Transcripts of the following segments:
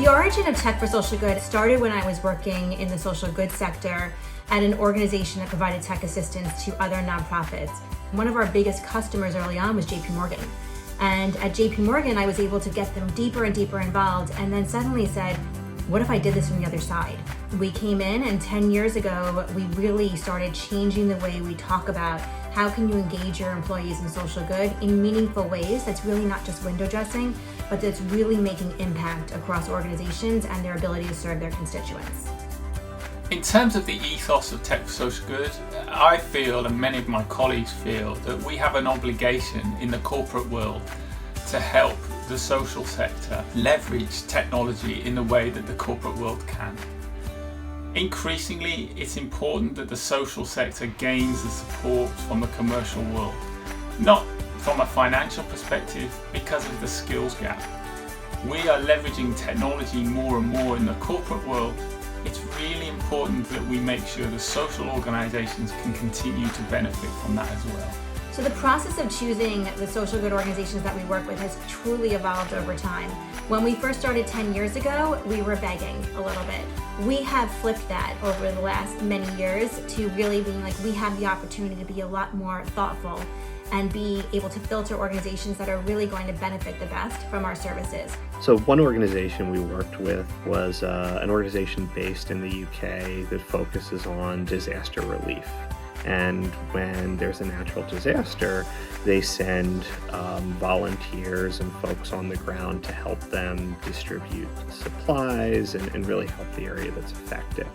The origin of Tech for Social Good started when I was working in the social good sector at an organization that provided tech assistance to other nonprofits. One of our biggest customers early on was JPMorgan. And at JPMorgan, I was able to get them deeper and deeper involved, and then suddenly said, what if I did this from the other side? We came in, and 10 years ago, we really started changing the way we talk about how can you engage your employees in social good in meaningful ways that's really not just window dressing, but that's really making impact across organizations and their ability to serve their constituents. In terms of the ethos of Tech for Social Good, I feel, and many of my colleagues feel, that we have an obligation in the corporate world to help the social sector leverage technology in the way that the corporate world can. Increasingly, it's important that the social sector gains the support from the commercial world, not from a financial perspective, because of the skills gap. We are leveraging technology more and more in the corporate world. It's really important that we make sure the social organizations can continue to benefit from that as well. So the process of choosing the social good organizations that we work with has truly evolved over time. When we first started 10 years ago, we were begging a little bit. We have flipped that over the last many years to really being like, we have the opportunity to be a lot more thoughtful and be able to filter organizations that are really going to benefit the best from our services. So one organization we worked with was an organization based in the UK that focuses on disaster relief. And when there's a natural disaster, they send volunteers and folks on the ground to help them distribute supplies and really help the area that's affected.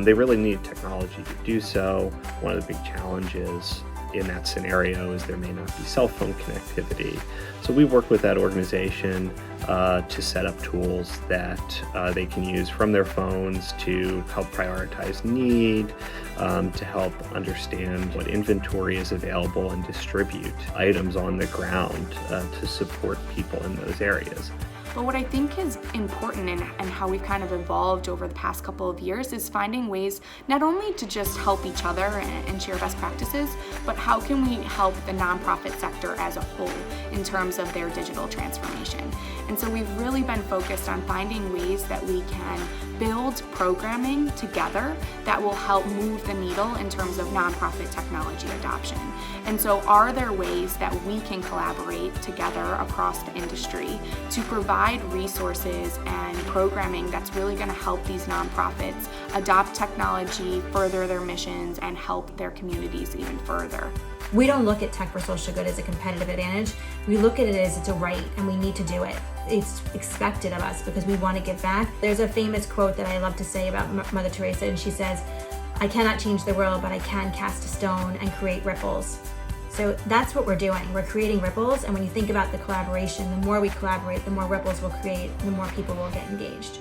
They really need technology to do so. One of the big challenges in that scenario is there may not be cell phone connectivity. So we work with that organization to set up tools that they can use from their phones to help prioritize need, to help understand what inventory is available and distribute items on the ground to support people in those areas. But what I think is important and how we've kind of evolved over the past couple of years is finding ways not only to just help each other and share best practices, but how can we help the nonprofit sector as a whole in terms of their digital transformation. And so we've really been focused on finding ways that we can build programming together that will help move the needle in terms of nonprofit technology adoption. And so are there ways that we can collaborate together across the industry to provide resources and programming that's really going to help these nonprofits adopt technology, further their missions, and help their communities even further? We don't look at Tech for Social Good as a competitive advantage. We look at it as it's a right and we need to do it. It's expected of us because we want to give back. There's a famous quote that I love to say about Mother Teresa, and she says, I cannot change the world, but I can cast a stone and create ripples. So that's what we're doing. We're creating ripples, and when you think about the collaboration, the more we collaborate, the more ripples we'll create, the more people will get engaged.